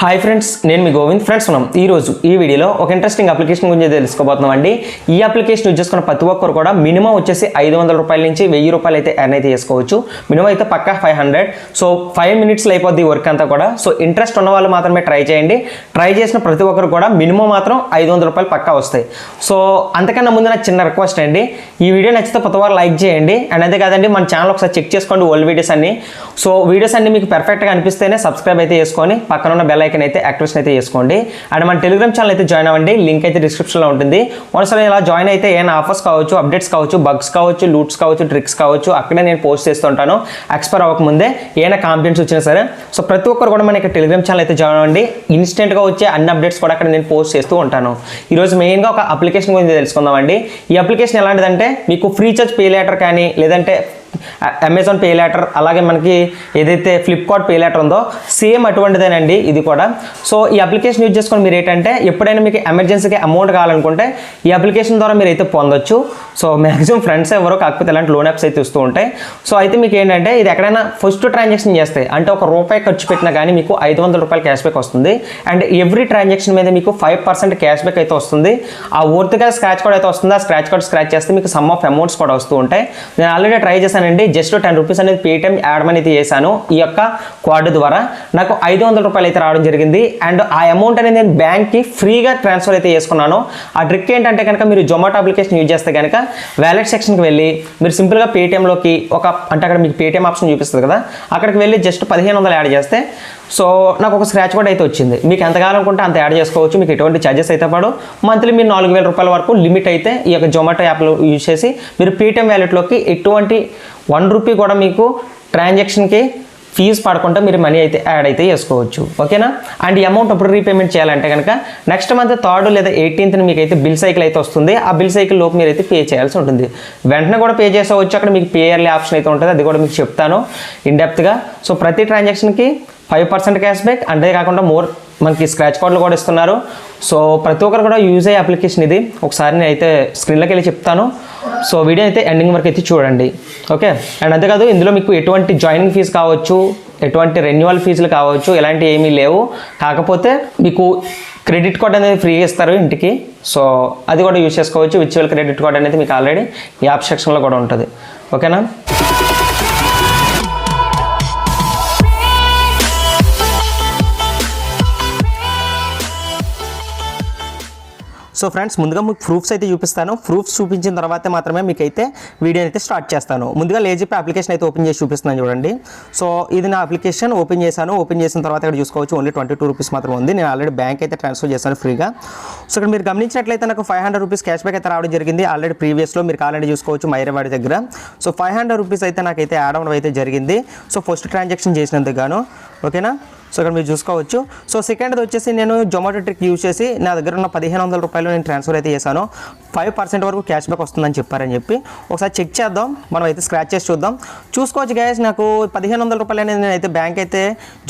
Hi friends, నేను మీ Govind. Friends, మనం ఈరోజు ఈ వీడియోలో ఒక ఇంట్రెస్టింగ్ అప్లికేషన్ గురించి తెలుసుకోబోతున్నాం అండి. ఈ అప్లికేషన్ యూజ్ చేసుకున్న ప్రతి ఒక్కరు కూడా మినిమం వచ్చేసి 500 రూపాయల నుంచి 1000 రూపాయలు అయితే ఎర్న్ అయితే చేసుకోవచ్చు. మినిమం అయితే పక్కా 500. సో 5 మినిట్స్లో అయిపోద్ది వర్క్ అంతా కూడా. సో ఇంట్రెస్ట్ ఉన్న వాళ్ళు మాత్రమే ట్రై చేయండి. ట్రై చేసిన ప్రతి ఒక్కరు కూడా మినిమం మాత్రం 500 రూపాయలు పక్కా వస్తాయి. సో అంతకన్నా ముందు నాకు చిన్న రిక్వెస్ట్ అండి, ఈ వీడియో నచ్చితే ప్రతి ఒక్కరు లైక్ చేయండి. అండ్ అంతే కాదండి, మన ఛానల్ ఒకసారి చెక్ చేసుకోండి ఓల్డ్ వీడియోస్ అన్ని. సో వీడియోస్ అన్ని మీకు పర్ఫెక్ట్గా అనిపిస్తేనే సబ్స్క్రైబ్ అయితే చేసుకొని పక్కన ఉన్న బెల్ ఐకాన్ అయితే యాక్టివేషన్ అయితే చేసుకోండి. అండ్ మన టెలిగ్రామ్ ఛానల్ అయితే జాయిన్ అవ్వండి, లింక్ అయితే డిస్క్రిప్షన్లో ఉంటుంది. ఒకసారి ఇలా జాయిన్ అయితే ఏమైనా ఆఫర్స్ కావచ్చు, అప్డేట్స్ కావచ్చు, బగ్స్ కావచ్చు, లూట్స్ కావచ్చు, ట్రిక్స్ కావచ్చు, అక్కడే నేను పోస్ట్ చేస్తుంటాను. ఎక్స్పైర్ అవ్వకముందే ఏమైనా కాంప్లైంట్స్ వచ్చినా సరే. సో ప్రతి ఒక్కరు కూడా మన టెలిగ్రామ్ ఛానల్ అయితే జాయిన్ అవ్వండి. ఇన్స్టెంట్గా వచ్చే అన్ని అప్డేట్స్ కూడా అక్కడ నేను పోస్ట్ చేస్తూ ఉంటాను. ఈరోజు మెయిన్గా ఒక అప్లికేషన్ గురించి తెలుసుకుందామండి. ఈ అప్లికేషన్ ఎలాంటిదంటే మీకు ఫ్రీ చార్జ్ పే లేటర్ కానీ లేదంటే అమెజాన్ పే లేటర్, అలాగే మనకి ఏదైతే ఫ్లిప్కార్ట్ పే లేటర్ ఉందో సేమ్ అటువంటిదేనండి ఇది కూడా. సో ఈ అప్లికేషన్ యూజ్ చేసుకొని మీరు ఏంటంటే ఎప్పుడైనా మీకు ఎమర్జెన్సీకి అమౌంట్ కావాలనుకుంటే ఈ అప్లికేషన్ ద్వారా మీరు అయితే పొందొచ్చు. సో మ్యాక్సిమం ఫ్రెండ్స్ ఎవరో కాకపోతే ఇలాంటి లోన్ యాప్స్ అయితే ఇస్తూ ఉంటాయి. సో అయితే మీకు ఏంటంటే ఇది ఎక్కడైనా ఫస్ట్ ట్రాన్సాక్షన్ చేస్తే అంటే ఒక రూపాయి ఖర్చు పెట్టినా కానీ మీకు 500 రూపాయలు క్యాష్ బ్యాక్ వస్తుంది. అండ్ ఎవ్రీ ట్రాన్సాక్షన్ మీద మీకు 5% క్యాష్ బ్యాక్ అయితే వస్తుంది. ఆ వర్త్గా స్క్రాచ్ కార్డ్ అయితే వస్తుంది. ఆ స్క్రాచ్ కార్డ్ స్క్రాచ్ చేస్తే మీకు సమ్ ఆఫ్ అమౌంట్స్ కూడా వస్తూ ఉంటాయి. నేను ఆల్రెడీ ట్రై చేశానండి. జస్ట్ 10 రూపీస్ అనేది పేటిఎం యాడ్ మనీ అయితే చేశాను. ఈ యొక్క కార్డు ద్వారా నాకు 500 రూపాయలు అయితే రావడం జరిగింది. అండ్ ఆ అమౌంట్ అనేది నేను బ్యాంక్కి ఫ్రీగా ట్రాన్స్ఫర్ అయితే చేసుకున్నాను. ఆ ట్రిక్ ఏంటంటే కనుక మీరు జొమాటో అప్లికేషన్ యూజ్ చేస్తే కనుక వ్యాలెట్ సెక్షన్కి వెళ్ళి మీరు సింపుల్గా పేటిఎంలోకి అంటే అక్కడ మీకు పేటిఎం ఆప్షన్ చూపిస్తుంది కదా, అక్కడికి వెళ్ళి జస్ట్ 1500 యాడ్ చేస్తే సో నాకు ఒక స్క్రాచ్ కార్డ్ అయితే వచ్చింది. మీకు ఎంత కావాలనుకుంటే అంత యాడ్ చేసుకోవచ్చు. మీకు ఎటువంటి ఛార్జెస్ అయితే పడవు. మంత్లీ మీరు 4000 రూపాయల వరకు లిమిట్ అయితే ఈ యొక్క జొమాటో యాప్లో యూజ్ చేసి మీరు పేటిఎం వ్యాలెట్లోకి ఎటువంటి 1 రూపీ కూడా మీకు ట్రాన్సాక్షన్కి ఫీజు పడకుండా మీరు మనీ అయితే యాడ్ అయితే చేసుకోవచ్చు. ఓకేనా? అండ్ ఈ అమౌంట్ ఎప్పుడు రీపేమెంట్ చేయాలంటే కనుక నెక్స్ట్ మంత్ 3rd లేదా 18th మీకు అయితే బిల్ సైకిల్ అయితే వస్తుంది. ఆ బిల్ సైకిల్ లోపు మీరు అయితే పే చేయాల్సి ఉంటుంది. వెంటనే కూడా పే చేసేవచ్చు. అక్కడ మీకు పే ఇయర్లీ ఆప్షన్ అయితే ఉంటుంది. అది కూడా మీకు చెప్తాను ఇన్డెప్త్గా. సో ప్రతి ట్రాన్సాక్షన్కి 5% క్యాష్ బ్యాక్, అంతేకాకుండా మనకి స్క్రాచ్ కార్డులు కూడా ఇస్తున్నారు. సో ప్రతి ఒక్కరు కూడా యూజ్ అయ్యే అప్లికేషన్ ఇది. ఒకసారి నేను అయితే స్క్రీన్లోకి వెళ్ళి చెప్తాను. సో వీడియో అయితే ఎండింగ్ వరకు అయితే చూడండి. ఓకే? అండ్ అంతేకాదు ఇందులో మీకు ఎటువంటి జాయినింగ్ ఫీజు కావచ్చు, ఎటువంటి రెన్యువల్ ఫీజులు కావచ్చు, ఇలాంటివి ఏమీ లేవు. కాకపోతే మీకు క్రెడిట్ కార్డ్ అనేది ఫ్రీగా ఇస్తారు ఇంటికి. సో అది కూడా యూజ్ చేసుకోవచ్చు. విర్చువల్ క్రెడిట్ కార్డ్ అనేది మీకు ఆల్రెడీ ఈ యాప్ సెక్షన్లో కూడా ఉంటుంది. ఓకేనా? సో ఫ్రెండ్స్, ముందుగా మీకు ప్రూఫ్స్ అయితే చూపిస్తాను. ప్రూఫ్స్ చూపించిన తర్వాత మాత్రమే మీకు అయితే వీడియో అయితే స్టార్ట్ చేస్తాను. ముందుగా లేజిపే అప్లికేషన్ అయితే ఓపెన్ చేసి చూపిస్తున్నాను చూడండి. సో ఇది నా అప్లికేషన్ ఓపెన్ చేశాను. ఓపెన్ చేసిన తర్వాత ఇక్కడ చూసుకోవచ్చు ఓన్లీ 22 రూపీస్ మాత్రం ఉంది. నేను ఆల్రెడీ బ్యాంక్ అయితే ట్రాన్స్ఫర్ చేశాను ఫ్రీగా. సో ఇక్కడ మీరు గమనించినట్లయితే నాకు 500 రూపీస్ క్యాష్ బ్యాక్ అయితే రావడం జరిగింది. ఆల్రెడీ ప్రీవియస్లో మీరు ఆల్రెడీ చూసుకోవచ్చు మైరేవాడి దగ్గర. సో 500 రూపీస్ అయితే నాకైతే యాడ్ అవ్వడం అయితే జరిగింది. సో ఫస్ట్ ట్రాన్సాక్షన్ చేసినందుకు గాను. ఓకేనా? సో ఇక్కడ మీరు చూసుకోవచ్చు. సో సెకండ్ది వచ్చేసి నేను జొమాటో ట్రిక్ యూజ్ చేసి నా దగ్గర ఉన్న 1500 రూపాయలు నేను ట్రాన్స్ఫర్ అయితే చేశాను. 5% వరకు క్యాష్ బ్యాక్ వస్తుందని చెప్పారని చెప్పి ఒకసారి చెక్ చేద్దాం. మనం అయితే స్క్రాచ్ చేసి చూద్దాం. చూసుకోవచ్చు గైస్, నాకు 1500 రూపాయలు అనేది నేనైతే బ్యాంక్ అయితే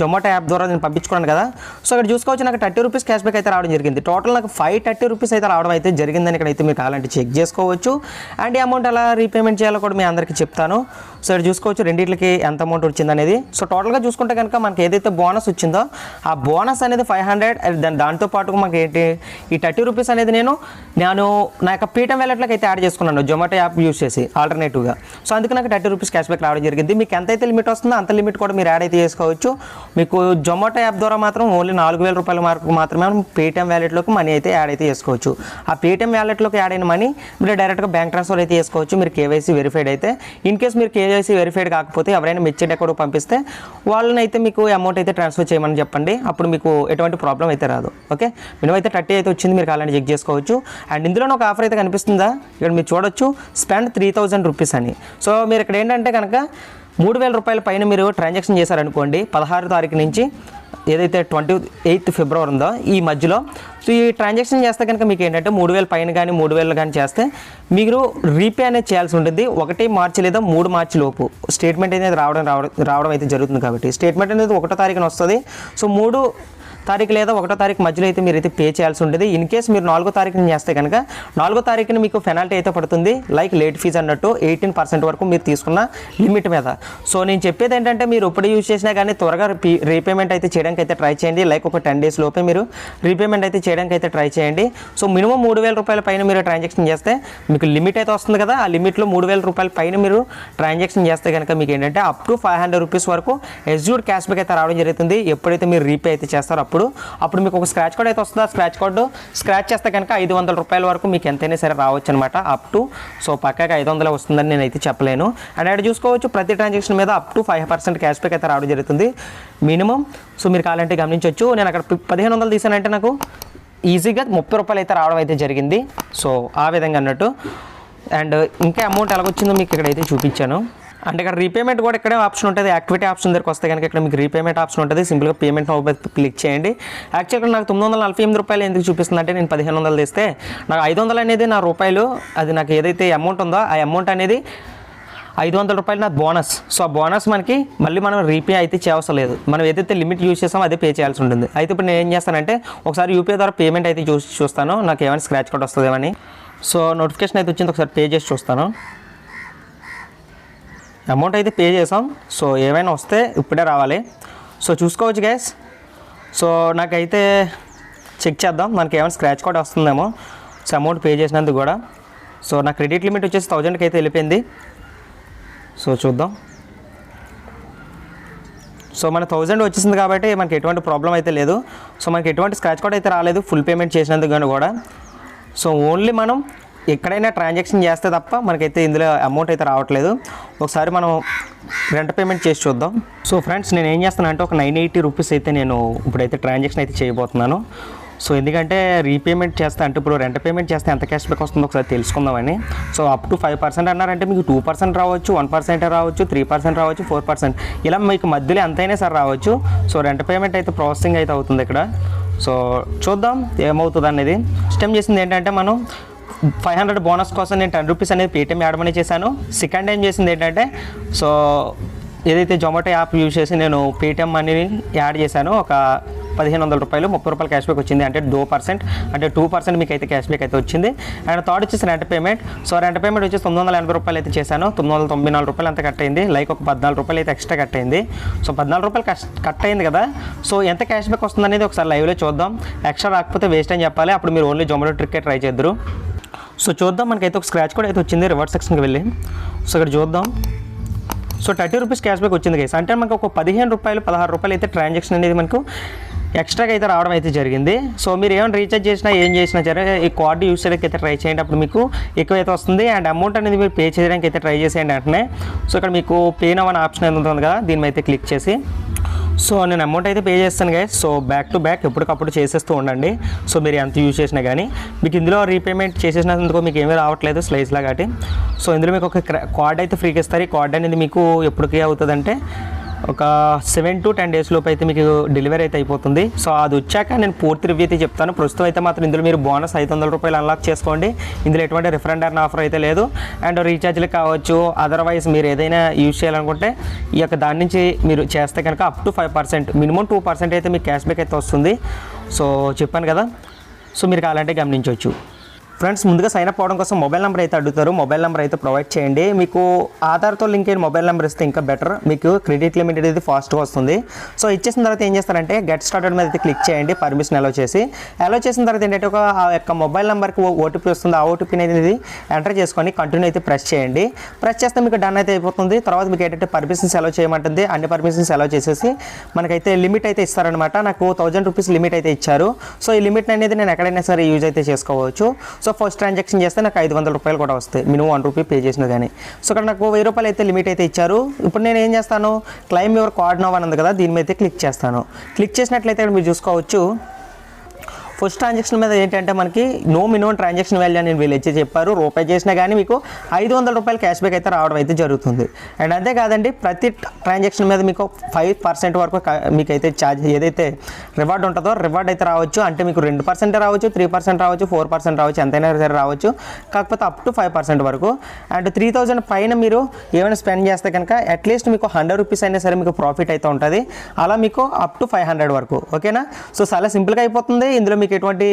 జొమాటో యాప్ ద్వారా నేను పంపించుకున్నాను కదా. సో ఇక్కడ చూసుకోవచ్చు నాకు 30 రూపీస్ క్యాష్ బ్యాక్ అయితే రావడం జరిగింది. టోటల్ నాకు 530 రూపీస్ అయితే రావడం అయితే జరిగిందని ఇక్కడైతే మీరు అలాంటి చెక్ చేసుకోవచ్చు. అండ్ ఈ అమౌంట్ ఎలా రీపేమెంట్ చేయాలో కూడా మీ అందరికీ చెప్తాను. సో ఇక్కడ చూసుకోవచ్చు రెండింటికి ఎంత అమౌంట్ వచ్చింది అనేది. సో టోటల్గా చూసుకుంటే కనుక మనకి ఏదైతే బోనస్ వచ్చిందో ఆ బోనస్ అనేది 500. దాంతోపాటు మాకు ఏంటి ఈ 30 రూపీస్ అనేది నేను నా యొక్క పేటిఎం వ్యాలెట్లోకి అయితే యాడ్ చేసుకున్నాను జొమాటో యాప్ యూజ్ చేసి ఆల్టర్నేటివ్గా. సో అందుకు నాకు 30 రూపీస్ క్యాష్ బ్యాక్ రావడం జరిగింది. మీకు ఎంతైతే లిమిట్ వస్తుందో అంత లిమిట్ కూడా మీరు యాడ్ అయితే చేసుకోవచ్చు. మీకు జొమాటో యాప్ ద్వారా మాత్రం ఓన్లీ 4000 రూపాయల వరకు మాత్రమే పేటిఎం వ్యాలెట్లోకి మనీ అయితే యాడ్ అయితే చేసుకోవచ్చు. ఆ పేటిఎం వ్యాలెట్లోకి యాడ్ అయిన మనీ మీరు డైరెక్ట్గా బ్యాంక్ ట్రాన్స్ఫర్ అయితే చేసుకోవచ్చు. మీరు కేవైసీ వెరిఫైడ్ అయితే. ఇన్ కేస్ మీరు కేవైసీ వెరిఫైడ్ కాకపోతే ఎవరైనా మెచ్చేట్ అకౌంట్ పంపిస్తే వాళ్ళని అయితే మీకు అమౌంట్ అయితే ట్రాన్స్ఫర్ చేయమని చెప్పండి. అప్పుడు మీకు ఎటువంటి ప్రాబ్లం అయితే రాదు. ఓకే? మినిమం అయితే 30 అయితే వచ్చింది. మీరు అలాంటి చెక్ చేసుకోవచ్చు. అండ్ ఇందులో ఒక ఆఫర్ అయితే కనిపిస్తుందా ఇక్కడ మీరు చూడొచ్చు, స్పెండ్ 3000 రూపీస్ అని. సో మీరు ఇక్కడ ఏంటంటే కనుక 3000 రూపాయల పైన మీరు ట్రాన్సాక్షన్ చేశారనుకోండి 16వ తారీఖు నుంచి ఏదైతే 28 ఫిబ్రవరి ఉందో ఈ మధ్యలో. సో ఈ ట్రాన్సాక్షన్ చేస్తే కనుక మీకు ఏంటంటే 3000 పైన కానీ 3000 కానీ చేస్తే మీరు రీపే అనేది చేయాల్సి ఉంటుంది. 1 మార్చి లేదా 3 మార్చి లోపు స్టేట్మెంట్ అనేది రావడం అయితే జరుగుతుంది. కాబట్టి స్టేట్మెంట్ అనేది 1వ తారీఖున వస్తుంది. సో 3 తారీఖు లేదా 1వ తారీఖు మధ్యలో అయితే మీరు అయితే పే చేయాల్సి ఉంటుంది. ఇన్ కేస్ మీరు 4వ తారీఖున చేస్తే కనుక 4వ తారీఖున మీకు పెనాల్టీ అయితే పడుతుంది, లైక్ లేట్ ఫీజు అన్నట్టు 18% వరకు మీరు తీసుకున్న లిమిట్ మీద. సో నేను చెప్పేది ఏంటంటే మీరు ఎప్పుడు యూజ్ చేసినా కానీ త్వరగా రీపేమెంట్ అయితే చేయడానికి అయితే ట్రై చేయండి. లైక్ ఒక 10 days లోపే మీరు రీపేమెంట్ అయితే చేయడానికి అయితే ట్రై చేయండి. సో మినిమం 3,000 రూపాయల పైన మీరు ట్రాన్సాక్షన్ చేస్తే మీకు లిమిట్ అయితే వస్తుంది కదా, ఆ లిమిట్లో 3,000 రూపాయల పైన మీరు ట్రాన్సాక్షన్ చేస్తే కనుక మీకు ఏంటంటే అప్ టు 500 రూపీస్ వరకు ఎస్యూడ్ క్యాష్ బ్యాక్ అయితే రావడం జరుగుతుంది. ఎప్పుడైతే మీరు రీపే అయితే చేస్తారో అప్పుడు మీకు ఒక స్క్రాచ్ కార్డ్ అయితే వస్తుంది. ఆ స్క్రాచ్ కార్డు స్క్రాచ్ చేస్తే కనుక 500 రూపాయల వరకు మీకు ఎంతైనా సరే రావచ్చు అనమాట, అప్ టు. సో పక్కాగా 500 వస్తుందని నేనైతే చెప్పలేను. అండ్ అక్కడ చూసుకోవచ్చు ప్రతి ట్రాన్సాక్షన్ మీద అప్ టు 5% క్యాష్ బ్యాక్ అయితే రావడం జరుగుతుంది మినిమం. సో మీరు కావాలంటే గమనించవచ్చు. నేను అక్కడ 1,500 తీసానంటే నాకు ఈజీగా 30 రూపాయలు అయితే రావడం అయితే జరిగింది. సో ఆ విధంగా అన్నట్టు. అండ్ ఇంకా అమౌంట్ ఎలాగొచ్చిందో మీకు ఇక్కడైతే చూపించాను. అంటే ఇక్కడ రీపేమెంట్ కూడా ఇక్కడే ఆప్షన్ ఉంటుంది. యాక్టివిటీ ఆప్షన్ దగ్గరికి వస్తే కనుక ఇక్కడ మీకు రీపేమెంట్ ఆప్షన్ ఉంటుంది. సింపుల్గా పేమెంట్ క్లిక్ చేయండి. యాక్చువల్గా నాకు 948 రూపాయలు ఎందుకు చూపిస్తుంది అంటే నేను 1,500 తీస్తే నాకు 500 అనేది నా రూపాయలు, అది నాకు ఏదైతే అమౌంట్ ఉందో ఆ అమౌంట్ అనేది 500 రూపాయలు నా బోనస్. సో ఆ బోనస్ మనకి మళ్ళీ మనం రీపే అయితే చేయవసరం లేదు. మనం ఏదైతే లిమిట్ యూజ్ చేస్తామో అదే పే చేయాల్సి ఉంటుంది. అయితే ఇప్పుడు నేను ఏం చేస్తానంటే ఒకసారి యూపీఐ ద్వారా పేమెంట్ అయితే చూస్తాను నాకు ఏమైనా స్క్రాచ్ కార్డ్ వస్తుందేమని. సో నోటిఫికేషన్ అయితే వచ్చింది, ఒకసారి పే చేసి చూస్తాను. అమౌంట్ అయితే పే చేసాం. సో ఏమైనా వస్తే ఇప్పుడే రావాలి. సో చూసుకోవచ్చు గైస్. సో నాకైతే చెక్ చేద్దాం మనకి ఏమైనా స్క్రాచ్ కార్డ్ వస్తుందేమో. సో అమౌంట్ పే చేసినందుకు కూడా. సో నా క్రెడిట్ లిమిట్ వచ్చేసి 1000కి అయితే వెళ్ళిపోయింది. సో చూద్దాం. సో మన 1000 వచ్చేసింది కాబట్టి మనకి ఎటువంటి ప్రాబ్లం అయితే లేదు. సో మనకి ఎటువంటి స్క్రాచ్ కార్డ్ అయితే రాలేదు ఫుల్ పేమెంట్ చేసినందుకు కానీ కూడా. సో ఓన్లీ మనం ఎక్కడైనా ట్రాన్సాక్షన్ చేస్తే తప్ప మనకైతే ఇందులో అమౌంట్ అయితే రావట్లేదు. ఒకసారి మనం రెంట్ పేమెంట్ చేసి చూద్దాం. సో ఫ్రెండ్స్ నేను ఏం చేస్తాను అంటే ఒక 980 రూపీస్ అయితే నేను ఇప్పుడైతే ట్రాన్సాక్షన్ అయితే చేయబోతున్నాను. సో ఎందుకంటే రీపేమెంట్ చేస్తే అంటే ఇప్పుడు రెంట్ పేమెంట్ చేస్తే ఎంత క్యాష్ బ్యాక్ వస్తుందో ఒకసారి తెలుసుకుందామని. సో అప్ టు 5% అన్నారంటే మీకు 2% రావచ్చు, 1% రావచ్చు, 3% రావచ్చు, 4%, ఇలా మీకు మధ్యలో ఎంతైనా సరే రావచ్చు. సో రెంట్ పేమెంట్ అయితే ప్రాసెసింగ్ అయితే అవుతుంది ఇక్కడ. సో చూద్దాం ఏమవుతుంది అనేది. స్టెమ్ చేసింది ఏంటంటే మనం 500 బోనస్ కోసం నేను 10 రూపీస్ అనేది పేటీఎం యాడ్ మనీ చేశాను. సెకండ్ టైం చేసింది ఏంటంటే సో ఏదైతే జొమాటో యాప్ యూజ్ చేసి నేను పేటీఎం మనీని యాడ్ చేశాను. ఒక 1,500 రూపాయలు 30 రూపాయలు క్యాష్ బ్యాక్ వచ్చింది. అంటే 2% మీకు అయితే క్యాష్ బ్యాక్ అయితే వచ్చింది. అండ్ థర్డ్ వచ్చేసి rent payment. So rent payment వచ్చేసి 980 రూపాయలు అయితే చేశాను. 994 రూపాయలు అంత కట్ అయింది. లైక్ ఒక 14 రూపాయలు అయితే ఎక్స్ట్రా కట్ అయింది. సో 14 రూపాయలు కట్ అయింది కదా. సో ఎంత క్యాష్ బ్యాక్ వస్తుంది అనేది ఒకసారి లైవ్లో చూద్దాం. ఎక్స్ట్రా రాకపోతే వేస్ట్ అని చెప్పాలి. అప్పుడు మీరు ఓన్లీ జొమాటో ట్రిక్కే ట్రై చేద్దరు. సో చూద్దాం. మనకైతే ఒక స్క్రాచ్ కూడా అయితే వచ్చింది రివార్డ్ సెక్షన్కి వెళ్ళి. సో ఇక్కడ చూద్దాం. సో 30 రూపీస్ క్యాష్ బ్యాక్ వచ్చింది గైస్. అంటే మనకు ఒక 15 రూపాయలు 16 రూపాయలు అయితే ట్రాన్సాక్షన్ అనేది మనకు ఎక్స్ట్రాగా అయితే రావడం అయితే జరిగింది. సో మీరు ఏమైనా రీఛార్జ్ చేసినా ఏం చేసినా సరే ఈ కార్డు యూస్ చేయడానికి అయితే ట్రై చేయండి. అప్పుడు మీకు ఎక్కువైతే వస్తుంది. అండ్ అమౌంట్ అనేది మీరు పే చేయడానికి అయితే ట్రై చేసేయండి వెంటనే. సో ఇక్కడ మీకు పే నవ్ అనే ఆప్షన్ ఏది ఉంటుంది కదా, దీని మీద అయితే క్లిక్ చేసి సో నేను అమౌంట్ అయితే పే చేస్తాను guys. So back to back ఎప్పటికప్పుడు చేసేస్తూ ఉండండి. సో మీరు ఎంత యూజ్ చేసినా కానీ మీకు ఇందులో రీపేమెంట్ చేసేసినందుకు మీకు ఏమీ రావట్లేదు స్లైస్లా కాబట్టి. సో ఇందులో మీకు ఒక కార్డ్ అయితే ఫ్రీగా ఇస్తారు. ఈ కార్డ్ అనేది మీకు ఎప్పటికీ అవుతుందంటే ఒక 7 to 10 days లోపు అయితే మీకు డెలివరీ అయితే అయిపోతుంది. సో అది వచ్చాక నేను పూర్తి రివ్యూ అయితే చెప్తాను. ప్రస్తుతం అయితే మాత్రం ఇందులో మీరు బోనస్ 500 రూపాయలు అన్లాక్ చేసుకోండి. ఇందులో ఎటువంటి రిఫరెండర్ ఆఫర్ అయితే లేదు. అండ్ రీఛార్జ్లు కావచ్చు, అదర్వైజ్ మీరు ఏదైనా యూజ్ చేయాలనుకుంటే ఈ యొక్క దాని నుంచి మీరు చేస్తే కనుక అప్ టు 5%, మినిమం 2% అయితే మీకు క్యాష్ బ్యాక్ అయితే వస్తుంది. సో చెప్పాను కదా. సో మీరు కావాలంటే గమనించవచ్చు. ఫ్రెండ్స్ ముందుగా సైన్ అప్ అవ్వడం కోసం మొబైల్ నెంబర్ అయితే అడుగుతారు. మొబైల్ నెంబర్ అయితే ప్రొవైడ్ చేయండి. మీకు ఆధార్తో లింక్ అయిన మొబైల్ నెంబర్ ఇస్తే ఇంకా బెటర్. మీకు క్రెడిట్ లిమిట్ అనేది ఫాస్ట్గా వస్తుంది. సో ఇచ్చేసిన తర్వాత ఏం చేస్తారంటే గెట్ స్టార్టెడ్ మీద అయితే క్లిక్ చేయండి. పర్మిషన్ అలౌ చేసిన తర్వాత ఏంటంటే ఆ యొక్క మొబైల్ నెంబర్కి ఓటీపీ వస్తుంది. ఆ ఓటీపీని అనేది ఎంటర్ చేసుకొని కంటిన్యూ అయితే ప్రెస్ చేయండి. ప్రెస్ చేస్తే మీకు డన్ అయితే అయిపోతుంది. తర్వాత మీకు ఏంటంటే పర్మిషన్స్ అలౌ చేయమంటుంది. అన్ని పర్మిషన్స్ అలౌ చేసేసి మనకైతే లిమిట్ అయితే ఇస్తారనమాట. నాకు 1000 రూపీస్ లిమిట్ అయితే ఇచ్చారు. సో ఈ లిమిట్ అనేది నేను ఎక్కడైనా సరే యూజ్ అయితే చేసుకోవచ్చు. సో ఫస్ట్ ట్రాన్సాక్షన్ చేస్తే నాకు 500 రూపాయలు కూడా వస్తాయి మినిమం 1 రూపీ పే చేసిన కానీ. సో ఇక్కడ నాకు 1000 రూపాయలు అయితే లిమిట్ అయితే ఇచ్చారు. ఇప్పుడు నేను ఏం చేస్తాను, క్లైమ్ యువర్ కార్డ్ నౌ అని ఉంది కదా, దీని మీద అయితే క్లిక్ చేస్తాను. క్లిక్ చేసినట్లయితే మీరు చూసుకోవచ్చు ఫస్ట్ ట్రాన్సాక్షన్ మీద ఏంటంటే మనకి నో మినిమం ట్రాన్సాక్షన్ వాల్యూ అని వీళ్ళు వచ్చి చెప్పారు. రూపాయి చేసినా కానీ మీకు 500 రూపాయలు క్యాష్ బ్యాక్ అయితే రావడం అయితే జరుగుతుంది. అండ్ అంతేకాదండి ప్రతి ట్రాన్సాక్షన్ మీద మీకు 5% వరకు మీకు అయితే ఛార్జ్ ఏదైతే రివార్డ్ ఉంటుందో రివార్డ్ అయితే రావచ్చు. అంటే మీకు 2% రావచ్చు, 3% రావచ్చు, 4% రావచ్చు, ఎంతైనా సరే రావచ్చు. కాకపోతే అప్ టు 5% వరకు. అండ్ 3000 పైన మీరు ఏమైనా స్పెండ్ చేస్తే కనుక అట్లీస్ట్ మీకు 100 రూపీస్ అయినా సరే మీకు ప్రాఫిట్ అయితే ఉంటుంది. అలా మీకు అప్ టు 500 వరకు. ఓకేనా? సో చాలా సింపుల్గా అయిపోతుంది. ఇందులో మీకు ఎటువంటి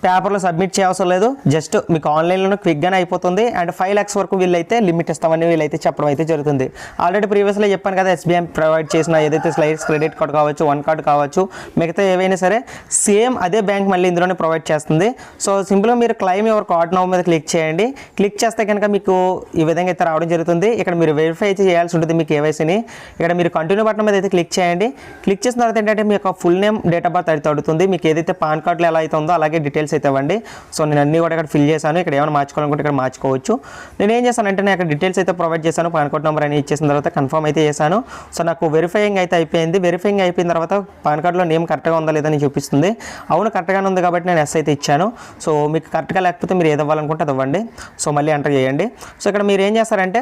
పేపర్లో సబ్మిట్ చేయవసరం లేదు. జస్ట్ మీకు ఆన్లైన్లో క్విక్గానే అయిపోతుంది. అండ్ 5 lakhs వరకు వీళ్ళైతే లిమిట్ ఇస్తామని వీళ్ళైతే చెప్పడం అయితే జరుగుతుంది. ఆల్రెడీ ప్రీవియస్లో చెప్పాను కదా, ఎస్బీఐ ప్రొవైడ్ చేసిన ఏదైతే స్లైడ్స్ క్రెడిట్ కార్డ్ కావచ్చు, వన్ కార్డ్ కావచ్చు, మిగతా ఏవైనా సరే సేమ్ అదే బ్యాంక్ మళ్ళీ ఇందులోనే ప్రొవైడ్ చేస్తుంది. సో సింపుల్గా మీరు క్లైమ్ యువర్ కార్డ్ నౌ మీద క్లిక్ చేయండి. క్లిక్ చేస్తే కనుక మీకు ఈ విధంగా అయితే రావడం జరుగుతుంది. ఇక్కడ మీరు వెరిఫై అయితే చేయాల్సి ఉంటుంది మీ కేవైసీని. ఇక్కడ మీరు కంటిన్యూ బటన్ మీద అయితే క్లిక్ చేయండి. క్లిక్ చేసిన తర్వాత ఏంటంటే మీ యొక్క full name, date of birth అయితే అడుగుతుంది. మీకు ఏదైతే పాన్ కార్డులో ఎలా అయితే ఉందో అలాగే డీటెయిల్స్ అయితే ఇవ్వండి. సో నేను అన్నీ కూడా ఇక్కడ ఫిల్ చేశాను. ఇక్కడ ఏమైనా మార్చుకోవాలనుకుంటే ఇక్కడ మార్చుకోవచ్చు. నేను ఏం చేశానంటే నేను అక్కడ డీటెయిల్స్ అయితే ప్రొవైడ్ చేశాను. పాన్ కార్డ్ నెంబర్ అని ఇచ్చేసిన తర్వాత కన్ఫర్మ్ అయితే చేశాను. సో నాకు వెరిఫైయింగ్ అయితే అయిపోయింది. వెరిఫైయింగ్ అయిపోయిన తర్వాత పాన్ కార్డులో నేమ్ కరెక్ట్గా ఉందా లేదని చూపిస్తుంది. అవును కరెక్ట్గానే ఉంది కాబట్టి నేను ఎస్ అయితే ఇచ్చాను. సో మీకు కరెక్ట్గా లేకపోతే మీరు ఏది ఇవ్వాలనుకుంటే అది ఇవ్వండి. సో మళ్ళీ ఎంటర్ చేయండి. సో ఇక్కడ మీరు ఏం చేస్తారంటే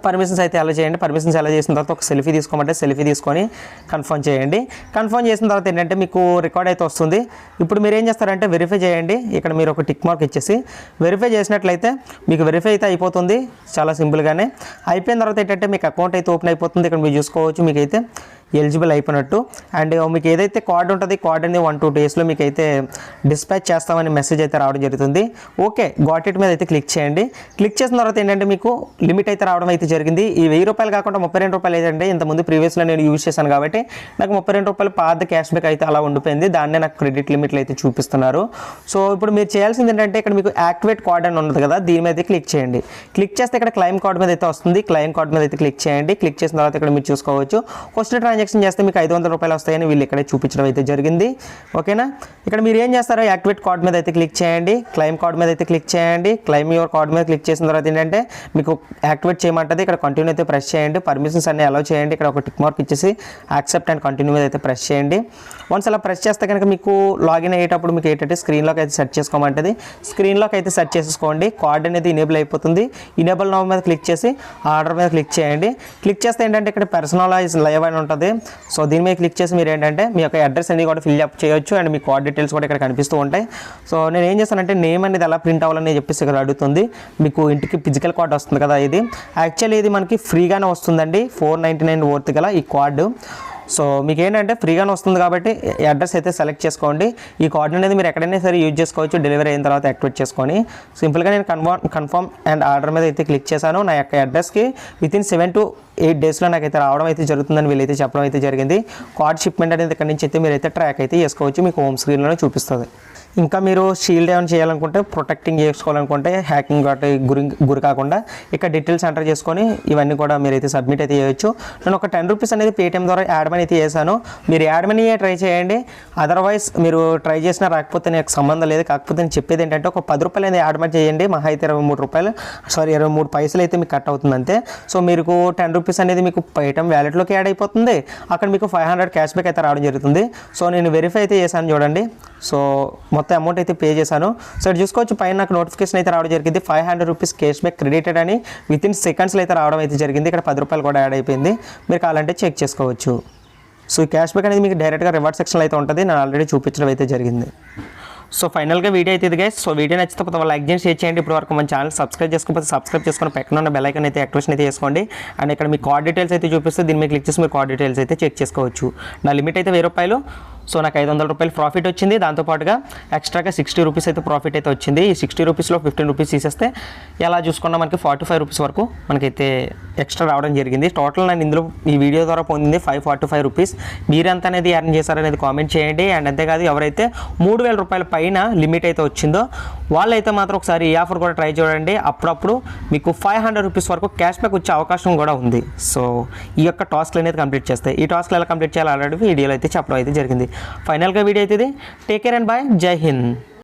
పర్మిషన్స్ అయితే అలా చేయండి. పర్మిషన్స్ అలా చేసిన తర్వాత ఒక సెల్ఫీ తీసుకోమంటే సెల్ఫీ తీసుకొని కన్ఫర్మ్ చేయండి. కన్ఫర్మ్ చేసిన తర్వాత ఏంటంటే మీకు రికార్డ్ అయితే వస్తుంది. ఇప్పుడు మీరు ఏం చేస్తారంటే వెరిఫై చేయండి. ఇక్కడ మీరు ఒక టిక్ మార్క్ ఇచ్చేసి వెరిఫై చేసినట్లయితే మీకు వెరిఫై అయితే అయిపోతుంది. చాలా సింపుల్గానే అయిపోయిన తర్వాత ఏంటంటే మీకు అకౌంట్ అయితే ఓపెన్ అయిపోతుంది. ఇక్కడ మీరు చూసుకోవచ్చు మీకైతే ఎలిజిబుల్ అయిపోయినట్టు. అండ్ మీకు ఏదైతే కార్డ్ ఉంటుంది కార్డ్ అనేది 1-2 daysలో మీకు అయితే డిస్పాచ్ చేస్తామని మెసేజ్ అయితే రావడం జరుగుతుంది. ఓకే గాట్ ఇట్ మీద అయితే క్లిక్ చేయండి. క్లిక్ చేసిన తర్వాత ఏంటంటే మీకు లిమిట్ అయితే రావడం అయితే జరిగింది. ఈ 1000 రూపాయలు కాకుండా 32 రూపాయలు అయితే ఇంతకుముందు ప్రీవియస్లో నేను యూజ్ చేశాను కాబట్టి నాకు 32 రూపాయలు పాత క్యాష్ బ్యాక్ అయితే అలా ఉండిపోయింది. దాన్నే నాకు క్రెడిట్ లిమిట్లు అయితే చూపిస్తున్నారు. సో ఇప్పుడు మీరు చేయాల్సింది ఏంటంటే ఇక్కడ మీకు యాక్టివేట్ కార్డ్ అని ఉంటుంది కదా, దీని మీద క్లిక్ చేయండి. క్లిక్ చేస్తే ఇక్కడ క్లైమ్ కార్డ్ మీద అయితే వస్తుంది. క్లైమ్ కార్డ్ మీద అయితే క్లిక్ చేయండి. క్లిక్ చేసిన తర్వాత ఇక్కడ మీరు చూసుకోవచ్చు ఫస్ట్ ట్రాన్సాక్షన్ చేస్తే మీకు 500 రూపాయలు వస్తాయని వీళ్ళు ఇక్కడే చూపించడం అయితే జరిగింది. ఓకేనా? ఇక్కడ మీరు ఏం చేస్తారో యాక్టివేట్ కార్డ్ మీద అయితే క్లిక్ చేయండి. క్లైమ్ కార్డ్ మీద అయితే క్లిక్ చేయండి. క్లైమ్ యువర్ కార్డ్ మీద క్లిక్ చేసిన తర్వాత ఏంటంటే మీకు యాక్టివేట్ చేయమంటుంది. ఇక్కడ కంటిన్యూ అయితే ప్రెస్ చేయండి. పర్మిషన్స్ అన్ని అలౌ చేయండి. ఇక్కడ ఒక టిక్ మార్క్ ఇచ్చేసి యాక్సెప్ట్ అండ్ కంటిన్యూ మీద అయితే ప్రెస్ చేయండి. వన్స్ అలా ప్రెస్ చేస్తే కనుక మీకు లాగిన్ అయ్యేటప్పుడు మీకు ఏంటంటే స్క్రీన్లోకి అయితే సెట్ చేసుకోమంటుంది. స్క్రీన్లోకి అయితే సెట్ చేసేసుకోండి. కార్డ్ అనేది ఇనేబుల్ అయిపోతుంది. ఇనేబుల్ నౌ మీద క్లిక్ చేసి ఆర్డర్ మీద క్లిక్ చేయండి. క్లిక్ చేస్తే ఏంటంటే ఇక్కడ పర్సనలైజ్ లైవ్ అని ఉంటుంది. సో దీని మీద క్లిక్ చేసి మీరు ఏంటంటే మీ యొక్క అడ్రస్ అన్ని కూడా ఫిల్ అప్ చేయొచ్చు. అండ్ మీ కార్డ్ డీటెయిల్స్ కూడా ఇక్కడ కనిపిస్తూ ఉంటాయి. సో నేను ఏం చేస్తానంటే నేమ్ అనేది ఎలా ప్రింట్ అవ్వాలని చెప్పేసి ఇక్కడ అడుగుతుంది. మీకు ఇంటికి ఫిజికల్ కార్డ్ వస్తుంది కదా, ఇది యాక్చువల్లీ ఇది మనకి ఫ్రీగానే వస్తుందండి. 499 వర్త్ గల ఈ కార్డు. సో మీకు ఏంటంటే ఫ్రీగానే వస్తుంది కాబట్టి అడ్రస్ అయితే సెలెక్ట్ చేసుకోండి. ఈ కార్డు అనేది మీరు ఎక్కడైనా సరే యూజ్ చేసుకోవచ్చు. డెలివరీ అయిన తర్వాత యాక్టివేట్ చేసుకొని సింపుల్గా నేను కన్ఫర్మ్ అండ్ ఆర్డర్ మీద అయితే క్లిక్ చేశాను. నా యొక్క అడ్రస్కి వితిన్ 7 to 8 daysలో నాకైతే రావడం అయితే జరుగుతుందని వీళ్ళైతే చెప్పడం అయితే జరిగింది. కార్డ్ షిప్మెంట్ అనేది ఇక్కడ నుంచి అయితే మీరు అయితే ట్రాక్ అయితే చేసుకోవచ్చు. మీకు హోమ్ స్క్రీన్లోనే చూపిస్తుంది. ఇంకా మీరు షీల్డ్ ఏమైనా చేయాలనుకుంటే ప్రొటెక్టింగ్ చేసుకోవాలనుకుంటే హ్యాకింగ్ గురి కాకుండా ఇక్కడ డీటెయిల్స్ ఎంటర్ చేసుకొని ఇవన్నీ కూడా మీరైతే సబ్మిట్ అయితే చేయొచ్చు. నేను ఒక 10 రూపీస్ అనేది పేటిఎం ద్వారా యాడ్ మనీ అయితే చేశాను. మీరు యాడ్ మనీ ట్రై చేయండి. అదర్వైజ్ మీరు ట్రై చేసినా రాకపోతే నాకు సంబంధం లేదు. కాకపోతే నేను చెప్పేది ఏంటంటే ఒక 10 రూపాయలు అనేది యాడ్ మనీ చేయండి. మహా అయితే 23 పైసలు అయితే మీకు కట్ అవుతుంది అంతే. సో మీకు 10 రూపీస్ అనేది మీకు పేటిఎం వ్యాలెట్లోకి యాడ్ అయిపోతుంది. అక్కడ మీకు 500 క్యాష్ బ్యాక్ అయితే రావడం జరుగుతుంది. సో నేను వెరిఫై అయితే చేశాను చూడండి. సో మొత్తం అమౌంట్ అయితే పే చేశాను. సో ఇక్కడ చూసుకోవచ్చు పైన నాకు నోటిఫికేషన్ అయితే రావడం జరిగింది. 500 రూపీస్ క్యాష్ బ్యాక్ క్రెడిటెడ్ అని వితిన్ సెకండ్స్లో అయితే రావడం అయితే జరిగింది. ఇక్కడ 10 రూపాయలు కూడా యాడ్ అయిపోయింది. మీరు కావాలంటే చెక్ చేసుకోవచ్చు. సో ఈ క్యాష్ బ్యాక్ అనేది మీకు డైరెక్ట్గా రివార్డ్ సెక్షన్లో అయితే ఉంటుంది. నేను ఆల్రెడీ చూపించడం అయితే జరిగింది. సో ఫైనల్గా వీడియో అయితే ఇది గైస్. సో వీడియో నచ్చితే కొత్త లైక్ చేసి షేర్ చేయండి. ఇప్పుడు వరకు మన ఛానల్ సబ్స్క్రైబ్ చేసుకోకపోతే సబ్స్క్రైబ్ చేసుకొని పక్కన ఉన్న బెల్ ఐకాన్ అయితే యాక్టివేషన్ అయితే చేసుకోండి. అండ్ ఇక్కడ మీ కార్డ్ డీటెయిల్స్ అయితే చూపిస్తే దీని మీద క్లిక్ చేసి మీరు కార్డ్ డీటెయిల్స్ అయితే చెక్ చేసుకోవచ్చు. నా లిమిట్ అయితే 1000 రూపాయలు. సో నాకు 500 రూపాయలు ప్రాఫిట్ వచ్చింది. దాంతోపాటుగా ఎక్స్ట్రాగా 60 రూపీస్ అయితే ప్రాఫిట్ అయితే వచ్చింది. ఈ 60 రూపీస్లో 15 రూపీస్ తీసేస్తే ఎలా చూసుకున్నా మనకి 45 రూపీస్ వరకు మనకైతే ఎక్స్ట్రా రావడం జరిగింది. టోటల్ నేను ఇందులో ఈ వీడియో ద్వారా పొందింది 545 రూపీస్. మీరెంత అనేది ఎర్న్ చేశారనేది కామెంట్ చేయండి. అండ్ అంతేకాదు ఎవరైతే 3000 రూపాయల పైన లిమిట్ అయితే వచ్చిందో వాళ్ళైతే మాత్రం ఒకసారి ఈ ఆఫర్ కూడా ట్రై చూడండి. అప్పుడప్పుడు మీకు 500 రూపీస్ వరకు క్యాష్ బ్యాక్ వచ్చే అవకాశం కూడా ఉంది. సో ఈ యొక్క టాస్క్లు అనేది కంప్లీట్ చేస్తాయి. ఈ టాస్క్లు ఎలా కంప్లీట్ చేయాలి ఆల్రెడీ వీడియోలో అయితే చెప్పడం అయితే జరిగింది. ఫైనల్గా వీడియో అయితే ఇది. Take care and bye. Jai Hind.